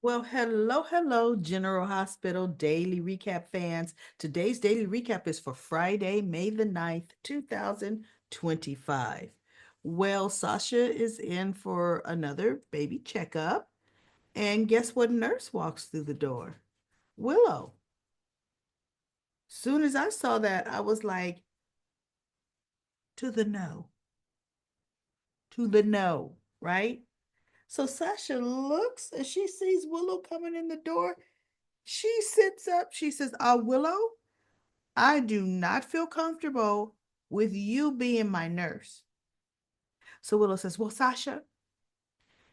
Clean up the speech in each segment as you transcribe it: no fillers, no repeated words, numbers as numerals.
Well, hello, General Hospital Daily Recap fans. Today's Daily Recap is for Friday, May the 9th, 2025. Well, Sasha is in for another baby checkup. And guess what nurse walks through the door? Willow. Soon as I saw that, I was like, to the no, to the no, right? So Sasha looks and she sees Willow coming in the door. She sits up. She says, Willow, I do not feel comfortable with you being my nurse. So Willow says, well, Sasha,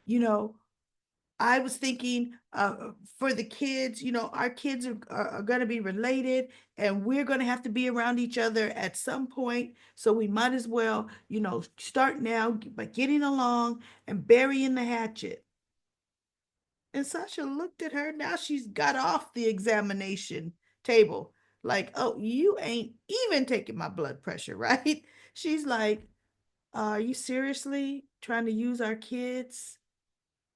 you know, I was thinking for the kids, our kids are going to be related and we're going to have to be around each other at some point. So we might as well, start now by getting along and burying the hatchet. And Sasha looked at her. Now she's got off the examination table. Like, oh, you ain't even taking my blood pressure, right? She's like, are you seriously trying to use our kids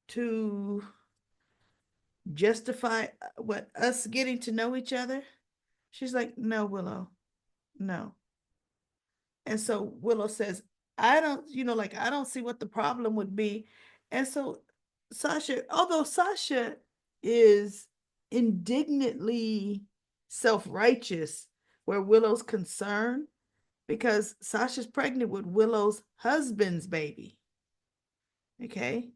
to justify what us getting to know each other? She's like, no, Willow, no. And so Willow says, I don't, I don't see what the problem would be. And so Sasha, although Sasha is indignantly self righteous where Willow's concerned, because Sasha's pregnant with Willow's husband's baby. Okay.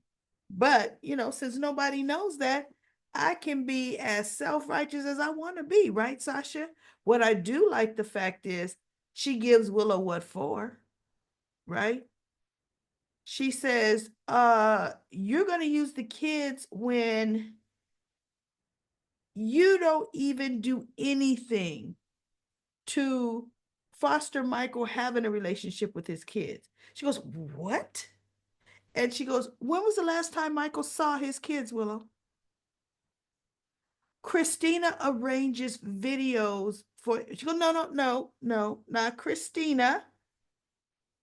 But, since nobody knows that, I can be as self righteous as I want to be, right, Sasha? What I do like the fact is she gives Willow what for, right? She says, you're going to use the kids when you don't even do anything to foster Michael having a relationship with his kids. She goes, what? And she goes, when was the last time Michael saw his kids, Willow? Christina arranges videos for, she goes, no, not Christina.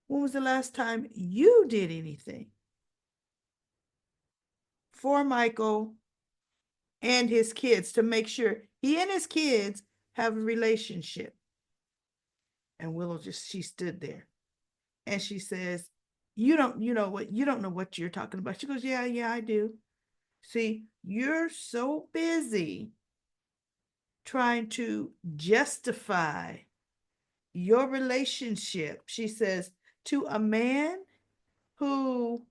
When was the last time you did anything for Michael and his kids to make sure he and his kids have a relationship? And Willow she stood there and she says, you don't know what you're talking about. She goes, yeah, I do. See, you're so busy trying to justify your relationship, she says, to a man who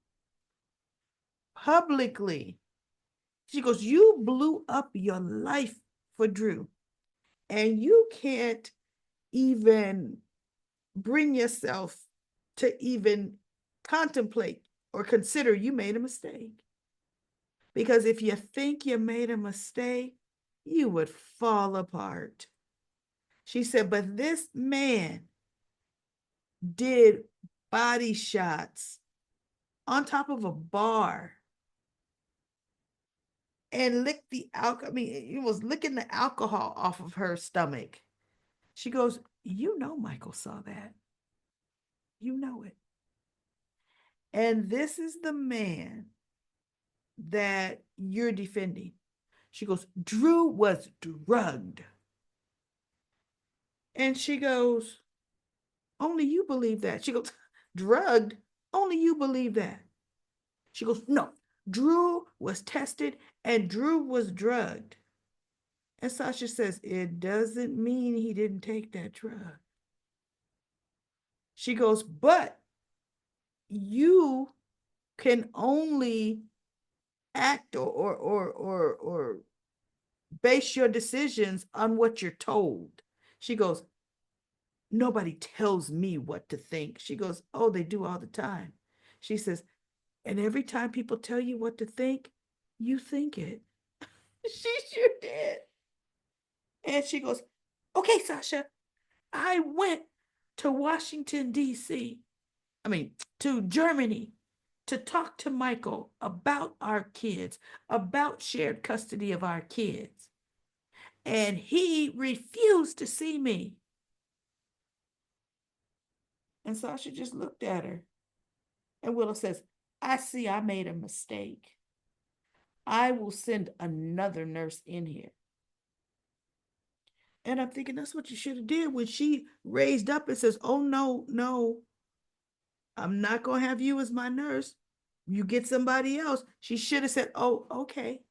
publicly, she goes, you blew up your life for Drew, and you can't even bring yourself to even contemplate or consider you made a mistake. Because if you think you made a mistake, you would fall apart. She said, but this man did body shots on top of a bar and licked the alcohol. I mean, he was licking the alcohol off of her stomach. She goes, Michael saw that. You know it. And this is the man that you're defending. She goes, Drew was drugged. And she goes, only you believe that. She goes, drugged? Only you believe that. She goes, no, Drew was tested and Drew was drugged. And Sasha says, it doesn't mean he didn't take that drug. She goes, but you can only act or base your decisions on what you're told. She goes, nobody tells me what to think. She goes, oh, they do all the time. She says, and every time people tell you what to think, you think it. She sure did. And she goes, okay, Sasha, I went to Washington, D.C. I mean, to Germany to talk to Michael about our kids, about shared custody of our kids. And he refused to see me. And Sasha just looked at her. And Willow says, I see I made a mistake. I will send another nurse in here. And I'm thinking that's what you should have did when she raised up and says, oh, no, no, I'm not going to have you as my nurse. You get somebody else. She should have said, oh, okay,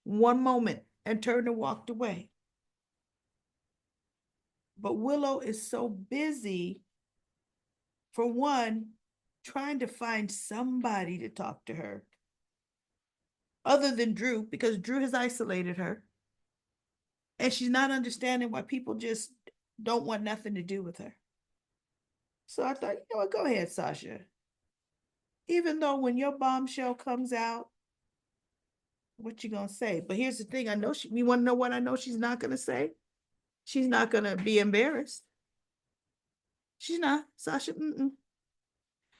one moment, and turned and walked away. But Willow is so busy, for one, trying to find somebody to talk to her other than Drew, because Drew has isolated her. And she's not understanding why people just don't want nothing to do with her. So I thought, you know what, go ahead, Sasha. Even though when your bombshell comes out, what you gonna say? But here's the thing: I know you want to know what I know she's not gonna say. She's not gonna be embarrassed. She's not, Sasha. Mm-mm.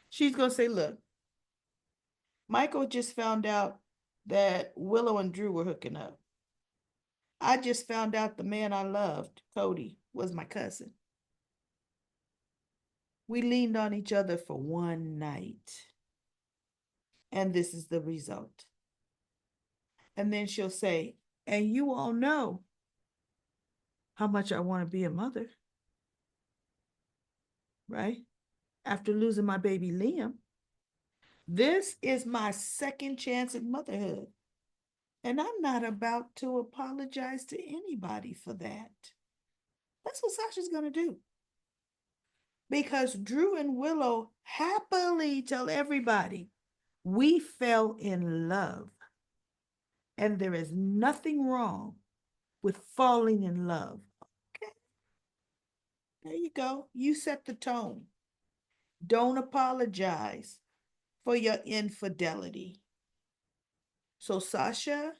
She's gonna say, "Look, Michael just found out that Willow and Drew were hooking up. I just found out the man I loved, Cody, was my cousin. We leaned on each other for one night, and this is the result." And then she'll say, "And you all know how much I want to be a mother, right? After losing my baby Liam, this is my second chance at motherhood. And I'm not about to apologize to anybody for that." That's what Sasha's going to do. Because Drew and Willow happily tell everybody, we fell in love. And there is nothing wrong with falling in love. Okay, there you go. You set the tone. Don't apologize for your infidelity. So, Sasha,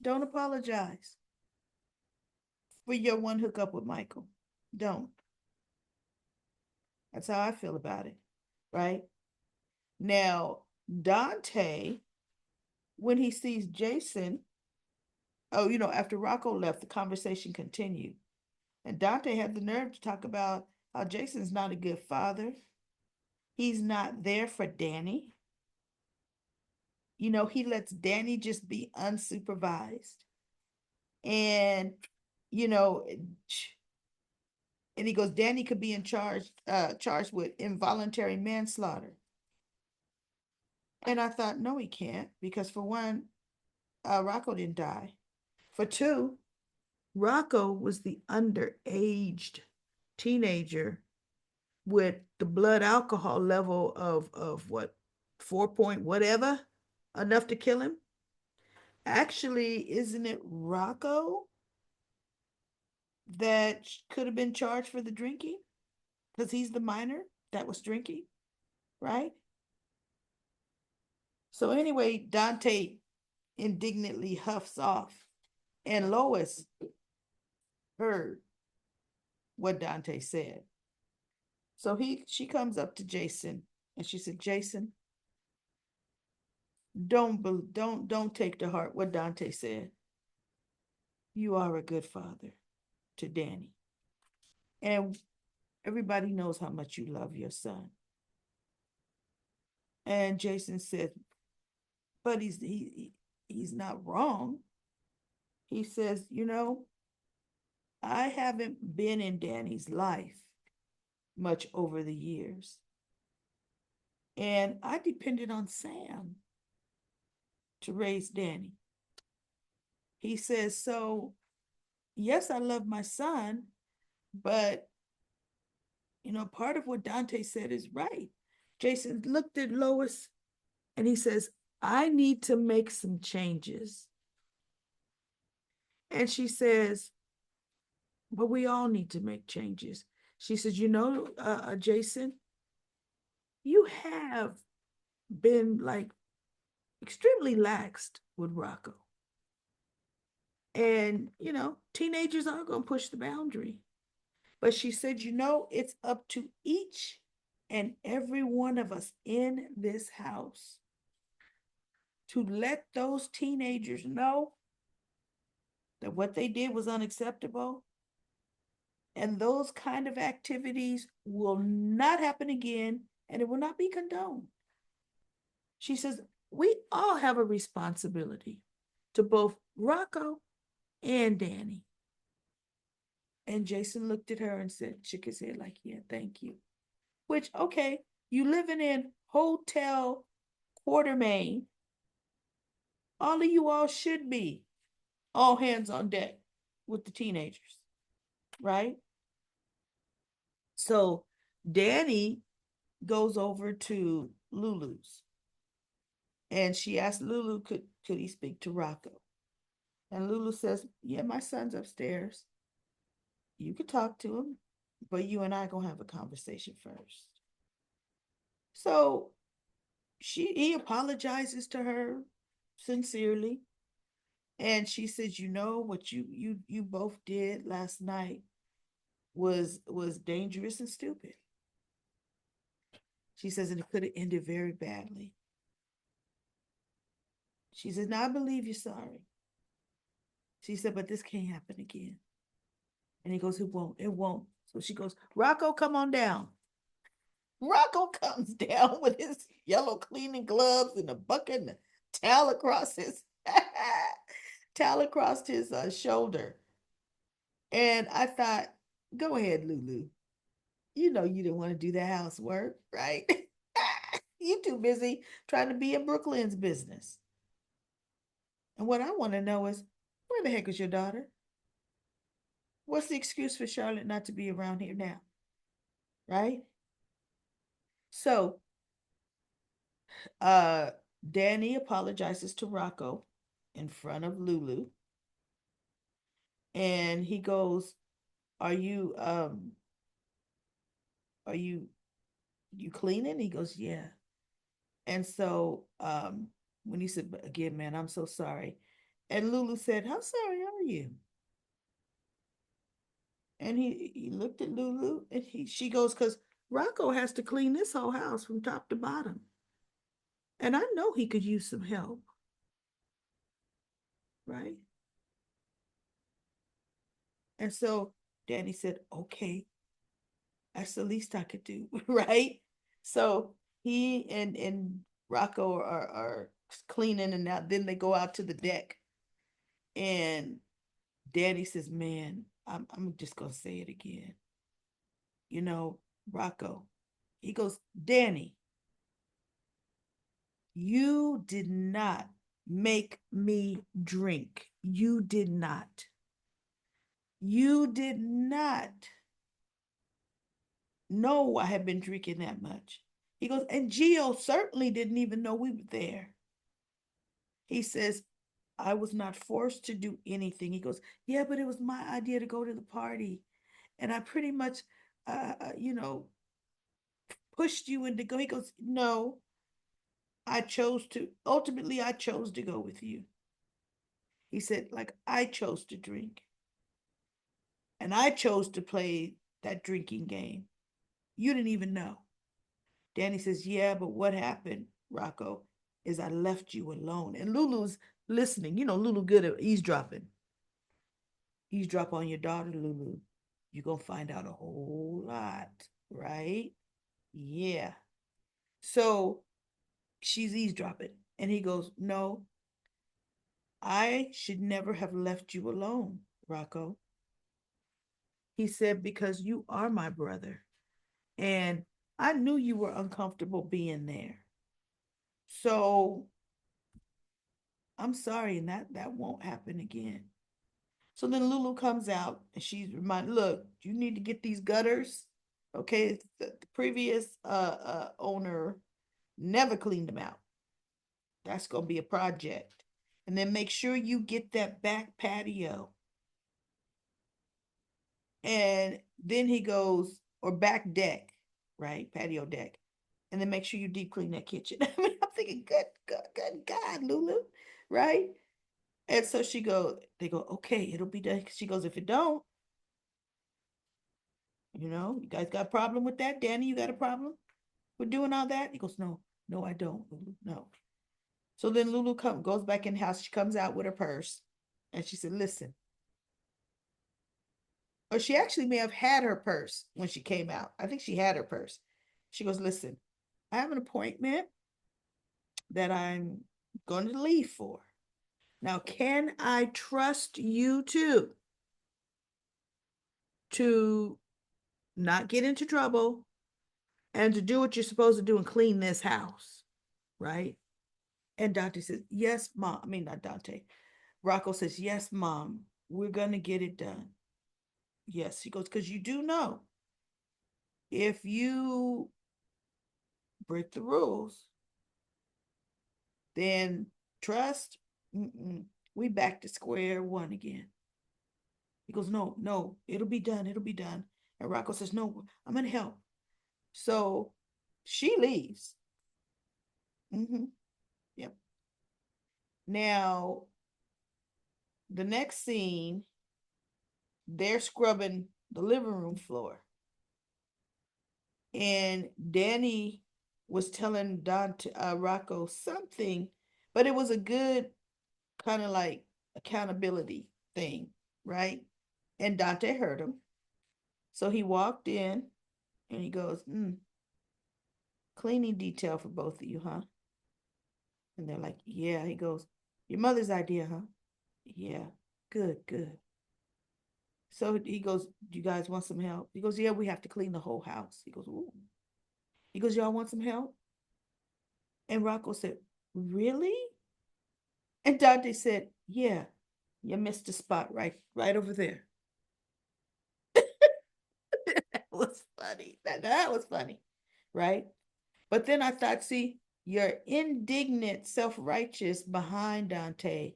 don't apologize for your one hookup with Michael. Don't. That's how I feel about it, right? Now, Dante, when he sees Jason, oh, after Rocco left, the conversation continued. And Dante had the nerve to talk about how Jason's not a good father. He's not there for Danny. He lets Danny just be unsupervised. And, you know, and he goes, Danny could be charged with involuntary manslaughter. And I thought, no, he can't, because for one, Rocco didn't die. For two, Rocco was the underaged teenager with the blood alcohol level of what, 4 point whatever, enough to kill him. Actually, isn't it Rocco that could have been charged for the drinking? Because he's the minor that was drinking, right? So anyway, Dante indignantly huffs off, and Lois heard what Dante said. So she comes up to Jason and she said, Jason, don't take to heart what Dante said. You are a good father to Danny. And everybody knows how much you love your son. And Jason said, but he's not wrong. He says, I haven't been in Danny's life much over the years. And I depended on Sam to raise Danny. He says, so yes, I love my son, but part of what Dante said is right. Jason looked at Lois and he says, I need to make some changes. And she says, but we all need to make changes. She says, Jason, you have been like extremely laxed with Rocco. And, teenagers are going to push the boundary. But she said, it's up to each and every one of us in this house to let those teenagers know that what they did was unacceptable. And those kind of activities will not happen again, and it will not be condoned. She says, we all have a responsibility to both Rocco and Danny. And Jason looked at her and said, shook his head like, yeah, thank you. Which, okay, you living in Hotel Quartermain. All of you all should be all hands on deck with the teenagers, right? So Danny goes over to Lulu's and she asked Lulu, could he speak to Rocco? And Lulu says, yeah, my son's upstairs. You could talk to him, but you and I are gonna have a conversation first. So he apologizes to her sincerely. And she says, you know what you both did last night was dangerous and stupid. She says, and it could have ended very badly. She says, now I believe you're sorry. She said, but this can't happen again. And he goes, it won't. So she goes, Rocco, come on down. Rocco comes down with his yellow cleaning gloves and a bucket and a towel across his shoulder. And I thought, go ahead, Lulu. You know you didn't want to do that housework, right? You too busy trying to be in Brooklyn's business. And what I want to know is, where the heck is your daughter? What's the excuse for Charlotte not to be around here now? Right? So uh Danny apologizes to Rocco in front of Lulu. And he goes, Are you you cleaning? He goes, Yeah. And so when he said, again, man, I'm so sorry. And Lulu said, how sorry are you? And he looked at Lulu and she goes, because Rocco has to clean this whole house from top to bottom. And I know he could use some help, right? And so Danny said, okay, that's the least I could do, right? So he and Rocco are cleaning, and now then they go out to the deck. And Danny says, man, I'm just gonna say it again. You know, Rocco. He goes, Danny, you did not make me drink. You did not. You did not know I had been drinking that much. He goes, and Gio certainly didn't even know we were there. He says, I was not forced to do anything. He goes, yeah, but it was my idea to go to the party. And I pretty much, you know, pushed you into go. He goes, no, ultimately, I chose to go with you. He said, like, I chose to drink and I chose to play that drinking game. You didn't even know. Danny says, yeah, but what happened, Rocco, is I left you alone. And Lulu's listening. You know, Lulu good at eavesdropping. Eavesdrop on your daughter, Lulu. You're going to find out a whole lot, right? Yeah. So she's eavesdropping. And he goes, no, I should never have left you alone, Rocco. He said, because you are my brother. And I knew you were uncomfortable being there. So I'm sorry, and that won't happen again. So then Lulu comes out and she's reminded, look, you need to get these gutters. Okay. The previous owner never cleaned them out. That's gonna be a project. And then make sure you get that back patio. And then he goes, or back deck, right? Patio deck. And then make sure you deep clean that kitchen. I mean, I'm thinking, good God, Lulu, right? And so they go, okay, it'll be done. She goes, if it don't, you guys got a problem with that? Danny, you got a problem with doing all that? He goes, no, no, I don't, Lulu, no. So then Lulu goes back in the house. She comes out with her purse and she said, listen, or she actually may have had her purse when she came out. I think she had her purse. She goes, listen, I have an appointment that I'm going to leave for. Now, can I trust you too to not get into trouble and to do what you're supposed to do and clean this house, right? And Dante says, yes, mom. I mean, not Dante. Rocco says, yes, mom, we're going to get it done. Yes, he goes, because you do know if you break the rules, then trust, we back to square one again. He goes, no, no, it'll be done. It'll be done. And Rocco says, no, I'm going to help. So she leaves. Yep. Now, the next scene, they're scrubbing the living room floor. And Danny was telling Dante, Rocco something, but it was a good kind of like accountability thing, right? And Dante heard him. So he walked in and he goes, cleaning detail for both of you, huh? And they're like, yeah. He goes, your mother's idea, huh? Yeah. Good, good. So he goes, do you guys want some help? He goes, yeah, we have to clean the whole house. He goes, ooh. He goes, y'all want some help? And Rocco said, really? And Dante said, yeah, you missed a spot right over there. That was funny. That was funny, right? But then I thought, see, you're indignant, self-righteous behind Dante,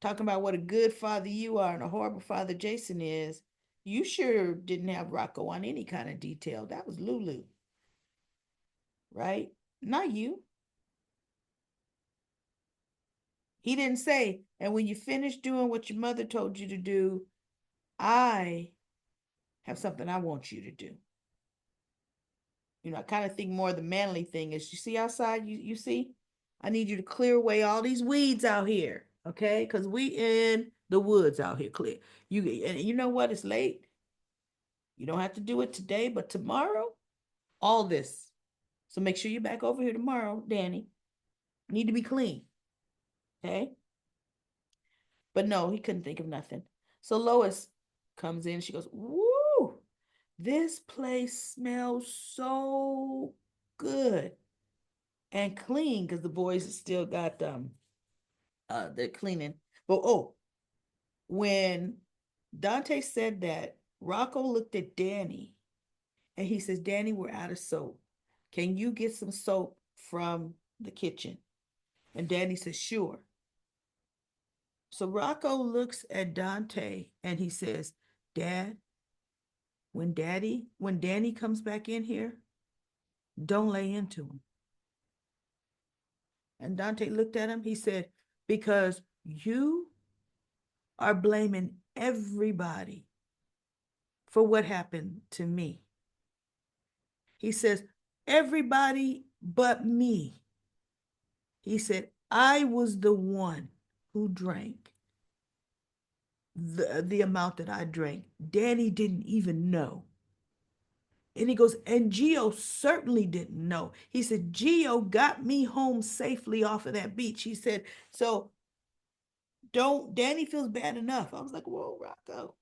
talking about what a good father you are and a horrible father Jason is. You sure didn't have Rocco on any kind of detail. That was Lulu, right? Not you. He didn't say, and when you finish doing what your mother told you to do, I have something I want you to do. I kind of think more the manly thing is, you see outside, you see? I need you to clear away all these weeds out here, okay? Because we in the woods out here, clear. And you know what? It's late. You don't have to do it today, but tomorrow, all this. So make sure you're back over here tomorrow, Danny. Need to be clean, okay? But no, he couldn't think of nothing. So Lois comes in. She goes, woo, this place smells so good and clean, because the boys still got they're cleaning. But when Dante said that, Rocco looked at Danny and he says, Danny, we're out of soap. Can you get some soap from the kitchen? And Danny says, sure. So Rocco looks at Dante and he says, Dad, when Danny comes back in here, don't lay into him. And Dante looked at him. He said, because you are blaming everybody for what happened to me. He says, everybody but me. He said, I was the one who drank the amount that I drank. Danny didn't even know. And he goes, and Gio certainly didn't know. He said, Gio got me home safely off of that beach. He said, so Danny feels bad enough. I was like, whoa, Rocco.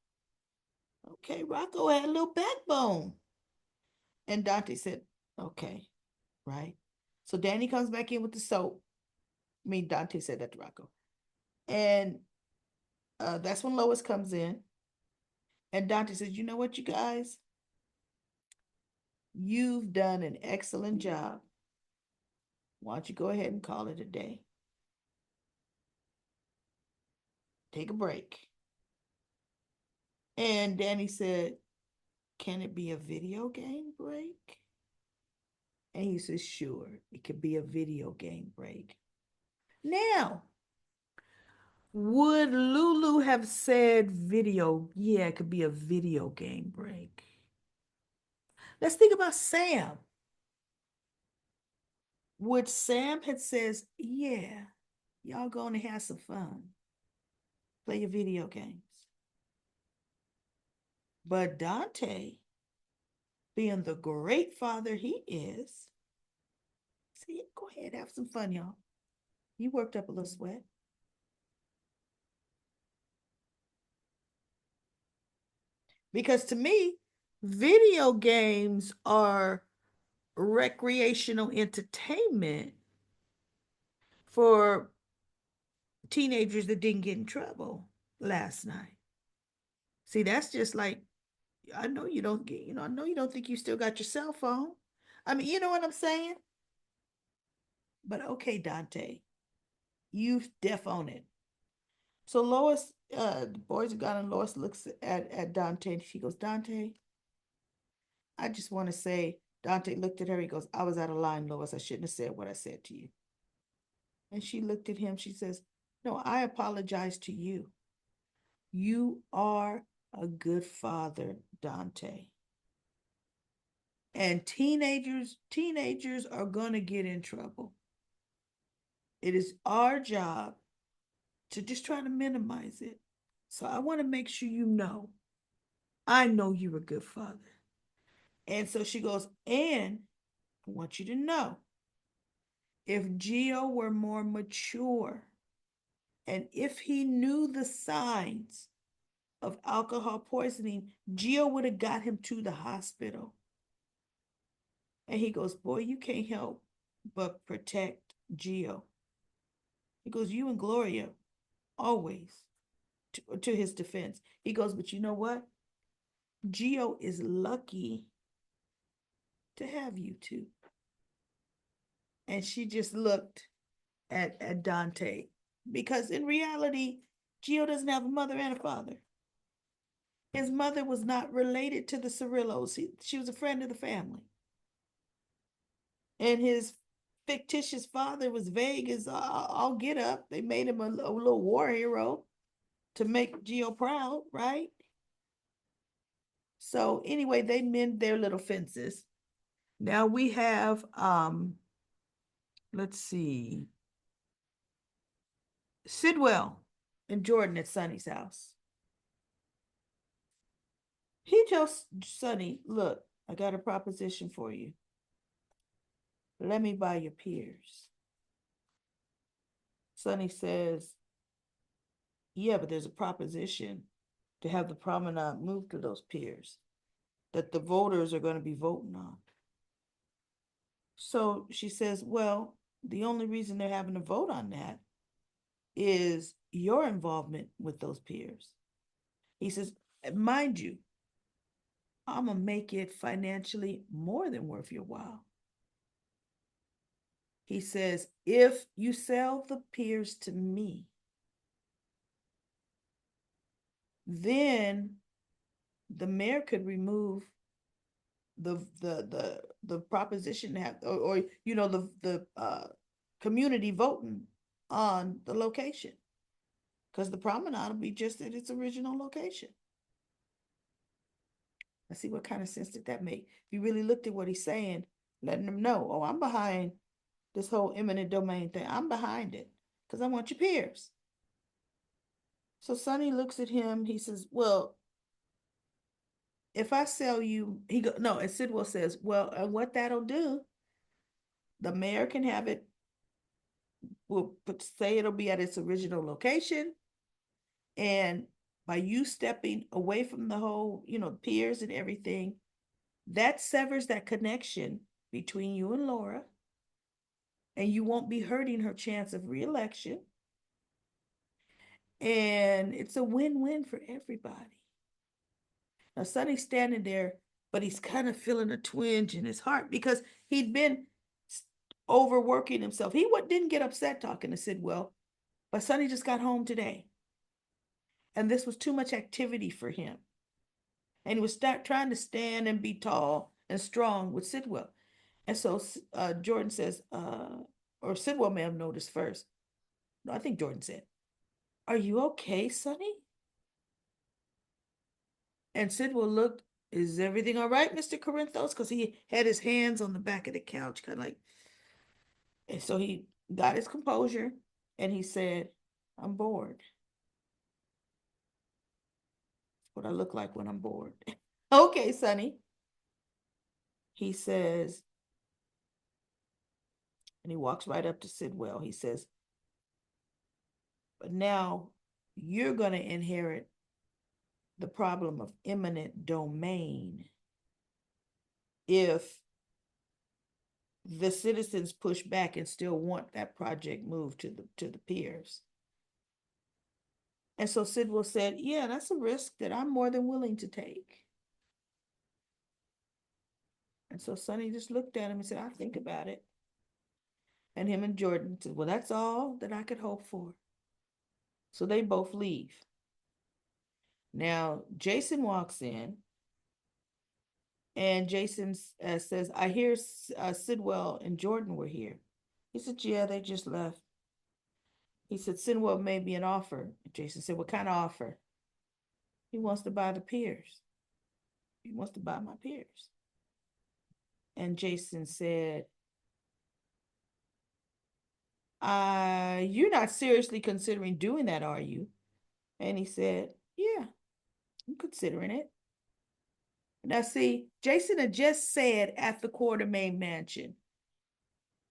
Okay, Rocco had a little backbone. And Dante said, okay, right? So Danny comes back in with the soap. I mean, Dante said that to Rocco. And that's when Lois comes in. And Dante says, you know what, you guys? You've done an excellent job. Why don't you go ahead and call it a day? Take a break. And Danny said, can it be a video game break? And he says, sure, it could be a video game break. Now, would Lulu have said video? Yeah, it could be a video game break. Let's think about Sam. Would Sam had says, yeah, y'all going to have some fun. Play your video games. But Dante, being the great father he is, said, go ahead, have some fun, y'all. You worked up a little sweat. Because to me, video games are recreational entertainment for teenagers that didn't get in trouble last night. See, that's just like, I know you don't get, I know you don't think you still got your cell phone. I mean, you know what I'm saying? But okay, Dante, you deaf on it. So Lois, the boys have gone, and Lois looks at Dante and she goes, Dante, I just want to say, Dante looked at her, he goes, I was out of line, Lois. I shouldn't have said what I said to you. And she looked at him, she says, no, I apologize to you. You are a good father, Dante. And teenagers are gonna get in trouble. It is our job to just try to minimize it. So I want to make sure you know, I know you're a good father. And so she goes, and I want you to know, if Gio were more mature and if he knew the signs of alcohol poisoning, Gio would have got him to the hospital. And he goes, boy, you can't help but protect Gio. He goes, you and Gloria, always, to his defense. He goes, but you know what? Gio is lucky to have you two. And she just looked at Dante because in reality, Gio doesn't have a mother and a father. His mother was not related to the Cirillos. She was a friend of the family. And his fictitious father was vague as all get up. They made him a little war hero to make Gio proud, right? So anyway, they mend their little fences. Now we have let's see, Sidwell and Jordan at Sonny's house. He tells Sonny, look, I got a proposition for you. Let me buy your piers. Sonny says, yeah, but there's a proposition to have the promenade moved to those piers that the voters are going to be voting on. So she says, well, the only reason they're having a vote on that is your involvement with those piers. He says, mind you, I'm going to make it financially more than worth your while. He says, if you sell the piers to me, then the mayor could remove the proposition to have, or you know, the community voting on the location, because the promenade will be just at its original location. Let's see what kind of sense did that make. If you really looked at what he's saying, letting them know, oh, I'm behind this whole eminent domain thing. I'm behind it because I want your peers. So Sonny looks at him. He says, well, if I sell you, he go, no, and Sidwell says, well, and what that'll do, the mayor can have it, we'll say it'll be at its original location. And by you stepping away from the whole, you know, peers and everything, that severs that connection between you and Laura. And you won't be hurting her chance of reelection. And it's a win-win for everybody. Now, Sonny's standing there, but he's kind of feeling a twinge in his heart because he'd been overworking himself. He didn't get upset talking to Sidwell, but Sonny just got home today. And this was too much activity for him. And he was trying to stand and be tall and strong with Sidwell. And so Jordan says, or Sidwell may have noticed first. No, I think Jordan said, are you okay, Sonny? And Sidwell looked, is everything all right, Mr. Corinthos? Because he had his hands on the back of the couch, kind of like, and so he got his composure and he said, I'm bored. What I look like when I'm bored. Okay, Sonny. He says, and he walks right up to Sidwell. He says, but now you're going to inherit the problem of eminent domain if the citizens push back and still want that project moved to the piers. And so Sidwell said, yeah, that's a risk that I'm more than willing to take. And so Sonny just looked at him and said, I'll think about it. And him and Jordan said, well, that's all that I could hope for. So they both leave. Now, Jason walks in and Jason says, I hear Sidwell and Jordan were here. He said, yeah, they just left. He said, Sidwell made me an offer. Jason said, what kind of offer? He wants to buy the piers. He wants to buy my piers. And Jason said, you're not seriously considering doing that, are you? And he said, yeah, I'm considering it. Now, see, Jason had just said at the Quartermain Mansion,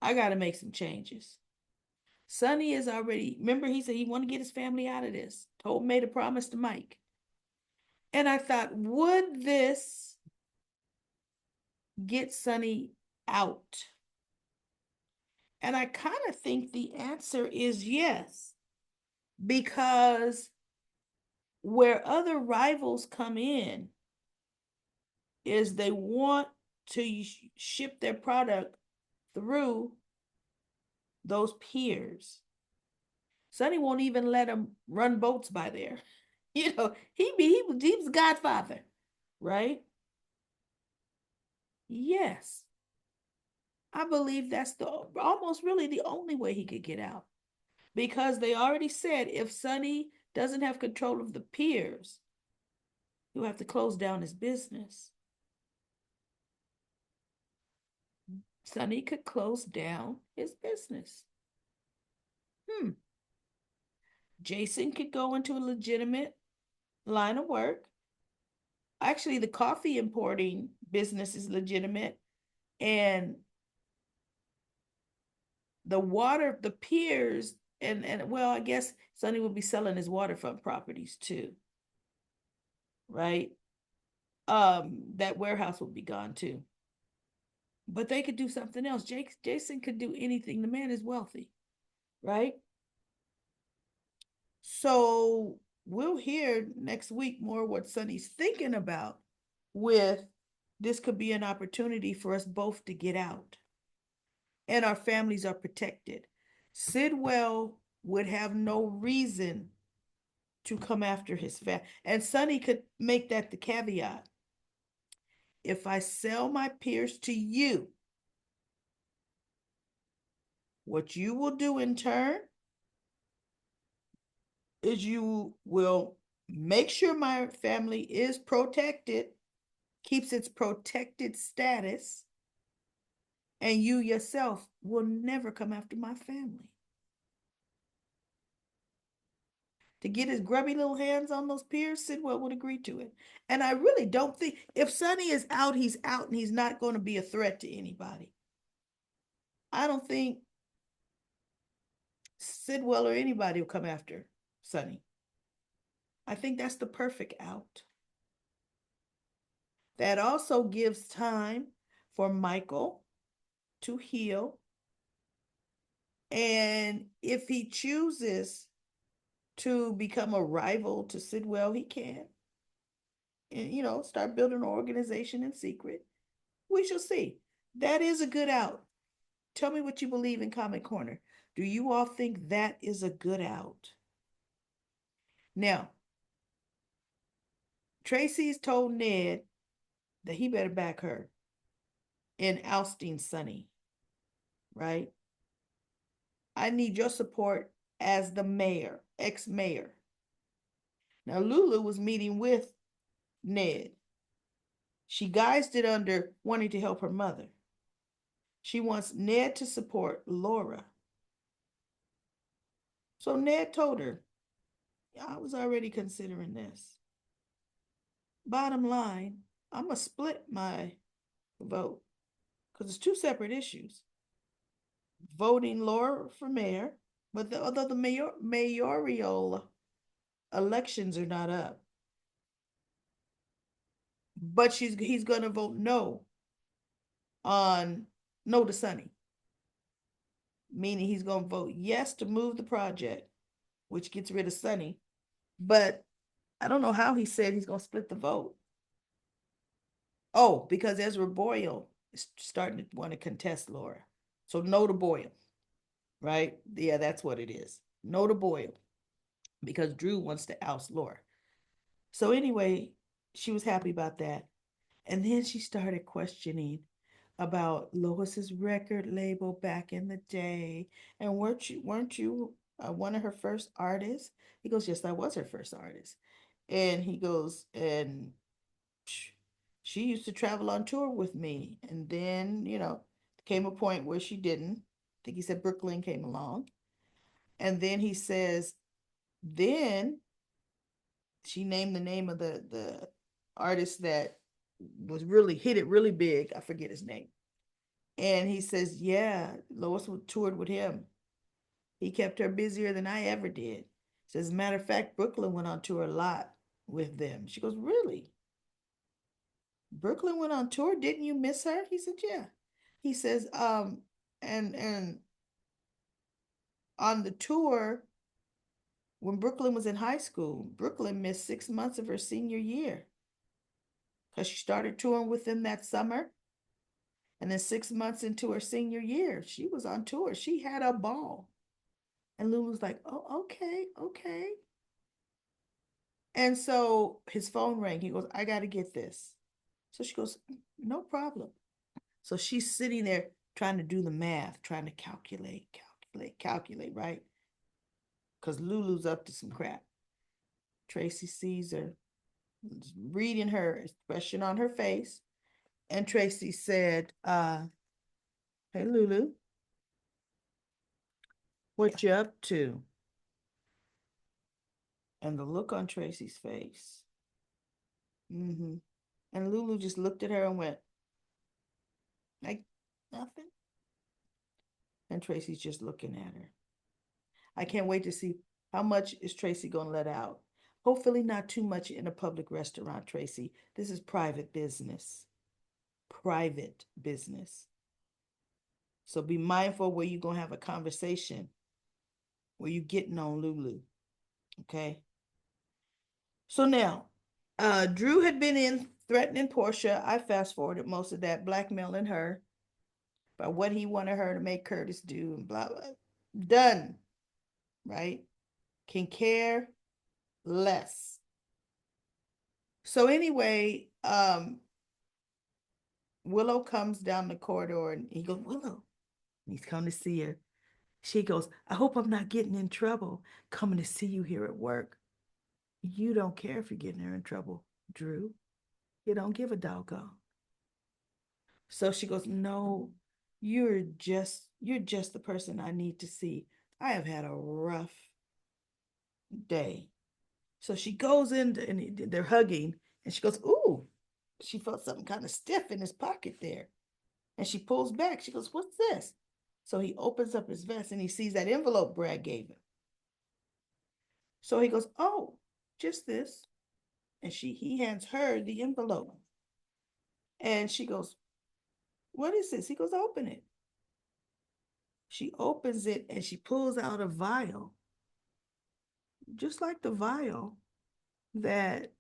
I got to make some changes. Sonny is already, remember, he said he wanted to get his family out of this. Made a promise to Mike. And I thought, would this get Sonny out? And I kind of think the answer is yes, because where other rivals come in is they want to ship their product through those piers. Sonny won't even let them run boats by there. You know, he was Godfather, right? Yes. I believe that's the almost really the only way he could get out. Because they already said if Sonny doesn't have control of the piers, he'll have to close down his business. Sonny could close down his business. Jason could go into a legitimate line of work. Actually, the coffee importing business is legitimate. And the water, the piers, and well, I guess Sonny will be selling his waterfront properties too. Right? That warehouse will be gone too. But they could do something else. Jason could do anything. The man is wealthy, right? So we'll hear next week more what Sonny's thinking about with this could be an opportunity for us both to get out. And our families are protected. Sidwell would have no reason to come after his family. And Sonny could make that the caveat. If I sell my peers to you, what you will do in turn is you will make sure my family is protected, keeps its protected status, and you yourself will never come after my family. To get his grubby little hands on those peers, Sidwell would agree to it. And I really don't think, if Sonny is out, he's out, and he's not going to be a threat to anybody. I don't think Sidwell or anybody will come after Sonny. I think that's the perfect out. That also gives time for Michael to heal. And if he chooses to become a rival to Sidwell, he can. And, you know, start building an organization in secret. We shall see. That is a good out. Tell me what you believe in Comment Corner. Do you all think that is a good out? Now, Tracy's told Ned that he better back her in ousting Sonny, right? I need your support as the mayor, ex-mayor. Now, Lulu was meeting with Ned. She guised it under wanting to help her mother. She wants Ned to support Laura. So Ned told her, I was already considering this. Bottom line, I'm going to split my vote because it's two separate issues. Voting Laura for mayor, but although the mayoral elections are not up, but he's gonna vote on no to Sonny, meaning he's gonna vote yes to move the project, which gets rid of Sonny. But I don't know how he said he's gonna split the vote. Oh, because Ezra Boyle is starting to want to contest Laura. So no to Boyle, right? Yeah, that's what it is. No to Boyle because Drew wants to oust Laura. So anyway, she was happy about that. And then she started questioning about Lois's record label back in the day. And weren't you one of her first artists? He goes, yes, I was her first artist. And he goes, and she used to travel on tour with me. And then, came a point where she didn't. I think he said Brooklyn came along. And then he says, then she named the name of the artist that was really hit it really big. I forget his name. And he says, yeah, Lois toured with him. He kept her busier than I ever did. Says, as a matter of fact, Brooklyn went on tour a lot with them. She goes, really? Brooklyn went on tour? Didn't you miss her? He said, yeah. He says, and on the tour, when Brooklyn was in high school, Brooklyn missed 6 months of her senior year because she started touring with them that summer. And then 6 months into her senior year, she was on tour. She had a ball. And Lulu's like, oh, okay, okay. And so his phone rang. He goes, I got to get this. So she goes, no problem. So she's sitting there trying to do the math, trying to calculate, right? Because Lulu's up to some crap. Tracy sees her, reading her expression on her face. And Tracy said, hey, Lulu, what you up to? And the look on Tracy's face. Mm-hmm. And Lulu just looked at her and went, like, nothing. And Tracy's just looking at her. I can't wait to see how much is Tracy going to let out. Hopefully not too much in a public restaurant, Tracy. This is private business. Private business. So be mindful where you're going to have a conversation, where you're getting on Lulu. Okay? So now, Drew had been in threatening Portia. I fast forwarded most of that, blackmailing her by what he wanted her to make Curtis do and blah, blah. Done. Right? Can care less. So anyway, Willow comes down the corridor and he goes, Willow. And he's coming to see her. She goes, I hope I'm not getting in trouble coming to see you here at work. You don't care if you're getting her in trouble, Drew. You don't give a doggone. So she goes, no, you're just the person I need to see. I have had a rough day. So she goes in and they're hugging and she goes, ooh, she felt something kind of stiff in his pocket there. And she pulls back. She goes, what's this? So he opens up his vest and he sees that envelope Brad gave him. So he goes, oh, just this. And he hands her the envelope. And she goes, what is this? He goes, open it. She opens it and she pulls out a vial, just like the vial that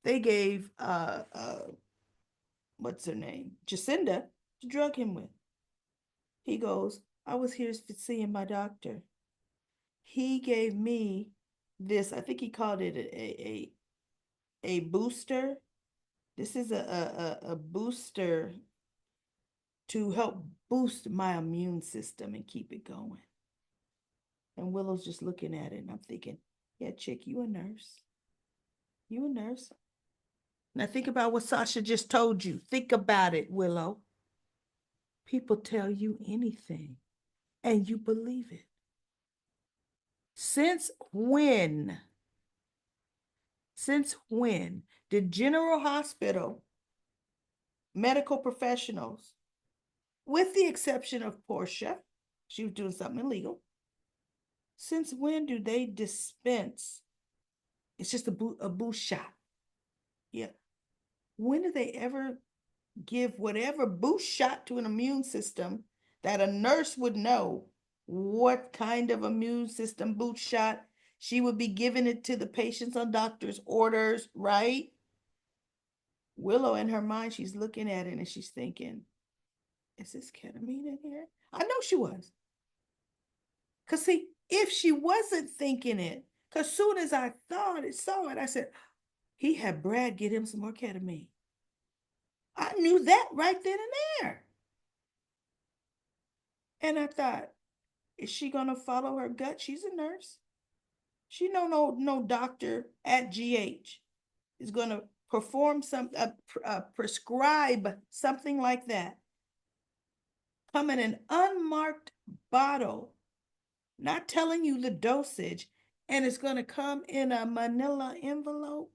they gave what's her name? Jacinda to drug him with. He goes, I was here seeing my doctor. He gave me this, I think he called it a booster. This is a booster to help boost my immune system and keep it going. And Willow's just looking at it and I'm thinking, yeah, chick, you a nurse. You a nurse. Now think about what Sasha just told you. Think about it, Willow. People tell you anything and you believe it. Since when? Since when did General Hospital medical professionals, with the exception of Portia, she was doing something illegal, since when do they dispense? It's just a boost shot. Yeah. when do they ever give whatever boost shot to an immune system that a nurse would know what kind of immune system boost shot she would be giving it to the patients on doctor's orders, right? Willow in her mind, she's looking at it and she's thinking, is this ketamine in here? I know she was. Because see, if she wasn't thinking it, because soon as I thought it, saw it, I said, he had Brad get him some more ketamine. I knew that right then and there. And I thought, is she gonna follow her gut? She's a nurse. She know no doctor at GH is gonna perform prescribe something like that. Come in an unmarked bottle, not telling you the dosage, and it's gonna come in a manila envelope.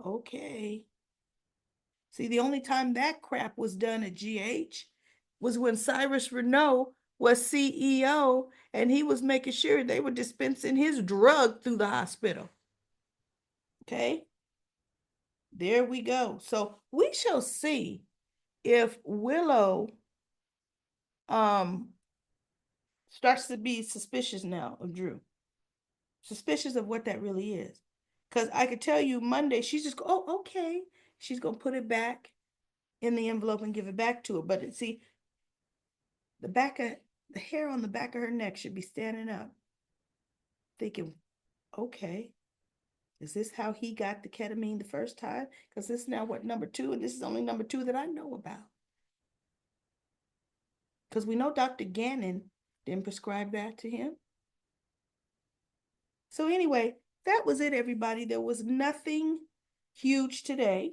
Okay. See, the only time that crap was done at GH was when Cyrus Renault was CEO and he was making sure they were dispensing his drug through the hospital. Okay, there we go. So we shall see if Willow um starts to be suspicious now of Drew, suspicious of what that really is. Because I could tell you Monday, she's just, oh, okay. She's going to put it back in the envelope and give it back to her. But see, the back of the hair on the back of her neck should be standing up, thinking, okay, is this how he got the ketamine the first time? Because this is now what, number two, and this is only number two that I know about. Because we know Dr. Gannon didn't prescribe that to him. So anyway, that was it, everybody. There was nothing huge today.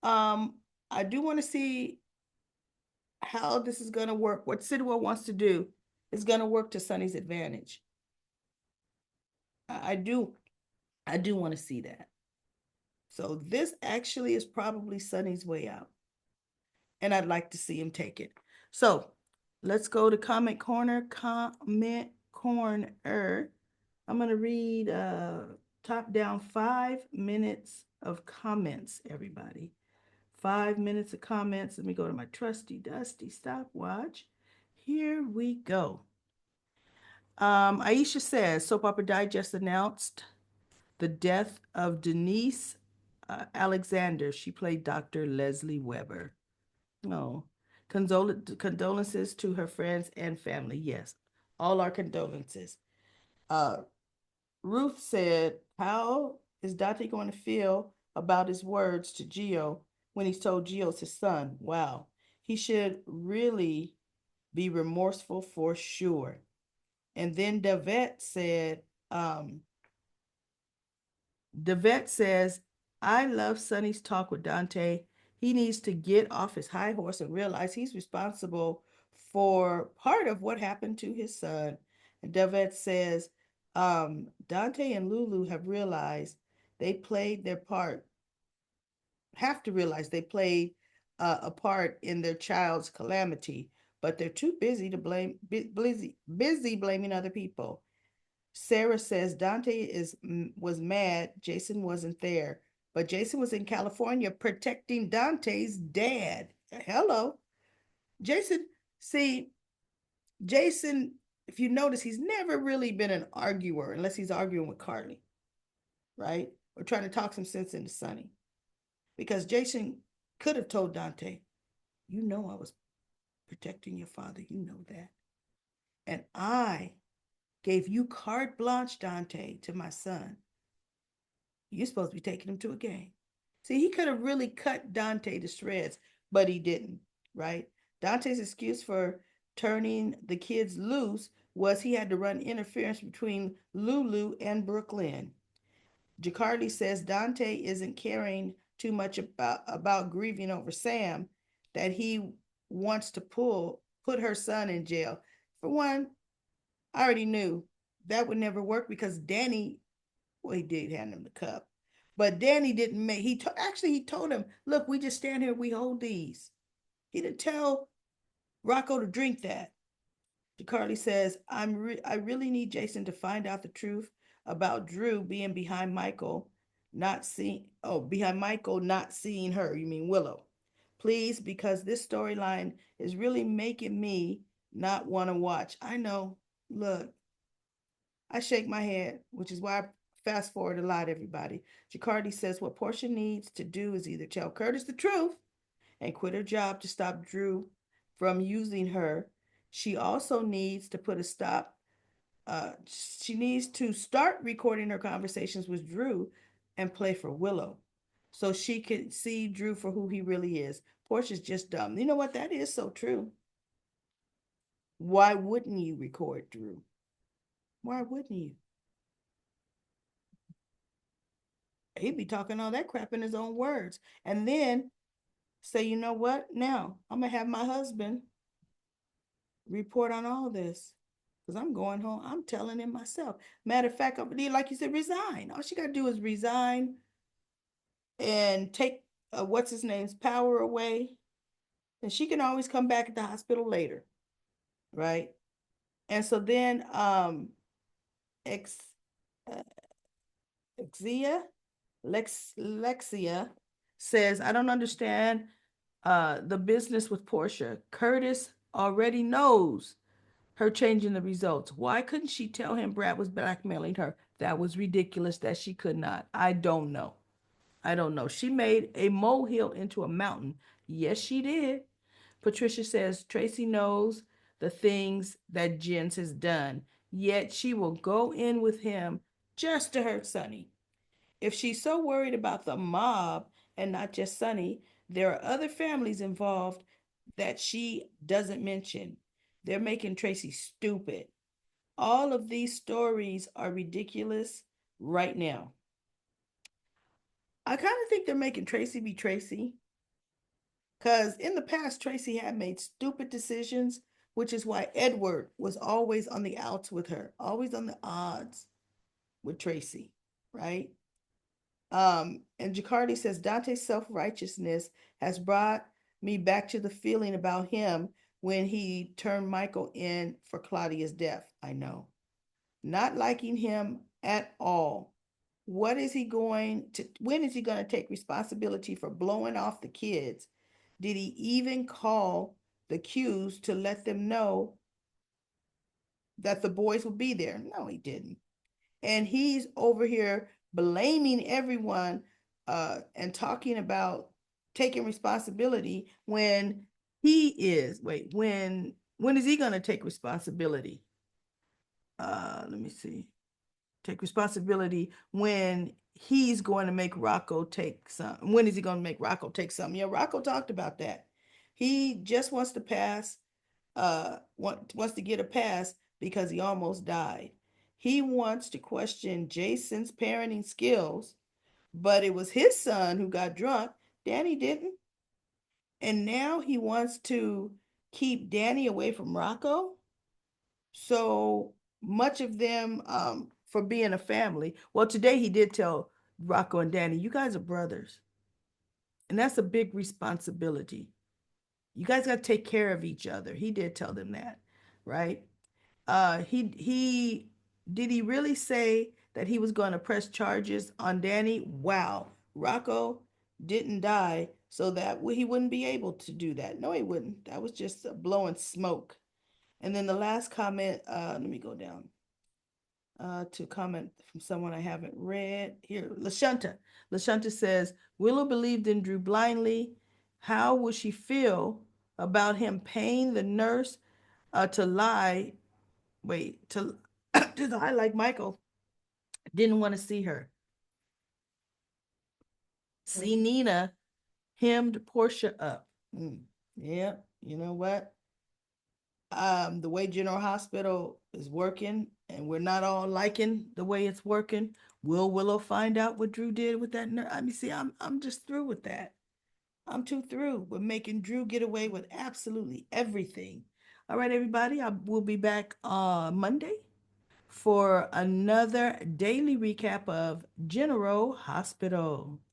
Um, I do want to see how this is going to work. What Sidwell wants to do is going to work to Sonny's advantage. I do want to see that. So this actually is probably Sonny's way out. And I'd like to see him take it. So let's go to comment corner. Comment corner. I'm going to read top down 5 minutes of comments, everybody. 5 minutes of comments. Let me go to my trusty, dusty stopwatch. Here we go. Aisha says, Soap Opera Digest announced the death of Denise Alexander. She played Dr. Leslie Weber. Oh, condolences to her friends and family. Yes, all our condolences. Uh, Ruth said, how is Dante going to feel about his words to Gio when he's told Gio's his son? Wow. He should really be remorseful for sure. And then Devette says, I love Sonny's talk with Dante. He needs to get off his high horse and realize he's responsible for part of what happened to his son. And Devette says, Dante and Lulu have realized they played their part, have to realize they played a part in their child's calamity, but they're too busy to busy blaming other people. Sarah says was mad Jason wasn't there, but Jason was in California protecting Dante's dad. Hello. Jason, see, Jason, if you notice, he's never really been an arguer unless he's arguing with Carly, right? Or trying to talk some sense into Sonny. Because Jason could have told Dante, you know I was protecting your father, you know that. And I gave you carte blanche, Dante, to my son. You're supposed to be taking him to a game. See, he could have really cut Dante to shreds, but he didn't, right? Dante's excuse for turning the kids loose was he had to run interference between Lulu and Brooklyn. Jacardi says Dante isn't caring too much about grieving over Sam, that he wants to put her son in jail. For one, I already knew that would never work because Danny, well, he did hand him the cup, but Danny didn't make. He told him, "Look, we just stand here, we hold these." He didn't tell Rocco to drink that. Carly says, I really need Jason to find out the truth about Drew being behind Michael. not seeing, oh, behind Michael not seeing her. You mean Willow. Please, because this storyline is really making me not want to watch. I know. Look, I shake my head, which is why I fast forward a lot, everybody. Jacardi says what Portia needs to do is either tell Curtis the truth and quit her job to stop Drew from using her. She also needs to put a stop. She needs to start recording her conversations with Drew and play for Willow so she can see Drew for who he really is. Portia's just dumb. You know what? That is so true. Why wouldn't you record Drew? Why wouldn't you? He'd be talking all that crap in his own words. And then say, you know what? Now I'm going to have my husband report on all this because I'm going home. I'm telling him myself. Matter of fact, like you said, resign. All she got to do is resign and take what's his name's power away. And she can always come back at the hospital later. Right. And so then Ex, uh, Exia, Lexia says, I don't understand the business with Portia. Curtis already knows her changing the results. Why couldn't she tell him Brad was blackmailing her? That was ridiculous that she could not. I don't know. I don't know. She made a molehill into a mountain. Yes, she did. Patricia says Tracy knows the things that Jens has done, yet she will go in with him just to hurt Sonny. If she's so worried about the mob and not just Sonny, there are other families involved that she doesn't mention. They're making Tracy stupid. All of these stories are ridiculous right now. I kind of think they're making Tracy be Tracy because in the past, Tracy had made stupid decisions, which is why Edward was always on the outs with her, always on the odds with Tracy, right? And Jacardi says Dante's self-righteousness has brought me back to the feeling about him when he turned Michael in for Claudia's death. I know. Not liking him at all. What is he going to, when is he going to take responsibility for blowing off the kids? Did he even call the Qs to let them know that the boys would be there? No, he didn't. And he's over here blaming everyone and talking about taking responsibility when he is, wait, when is he going to take responsibility? Let me see. Take responsibility when he's going to make Rocco take some. When is he going to make Rocco take some? Yeah, Rocco talked about that. He just wants to pass, wants to get a pass because he almost died. He wants to question Jason's parenting skills, but it was his son who got drunk. Danny didn't. And now he wants to keep Danny away from Rocco. So much of them for being a family. Well, today he did tell Rocco and Danny, you guys are brothers. And that's a big responsibility. You guys got to take care of each other. He did tell them that, right? He did he really say that he was going to press charges on Danny? Wow. Rocco didn't die so that he wouldn't be able to do that. No, he wouldn't. That was just blowing smoke. And then the last comment, let me go down to comment from someone I haven't read. Here, Lashunta. Lashunta says, Willow believed in Drew blindly. How will she feel about him paying the nurse to lie? Wait, to lie like Michael didn't want to see her. See Nina hemmed Portia up. Yeah, you know what? The way General Hospital is working, and we're not all liking the way it's working. Will Willow find out what Drew did with that nurse? I mean, see, I'm just through with that. I'm too through with making Drew get away with absolutely everything. All right, everybody, I will be back on Monday for another daily recap of General Hospital.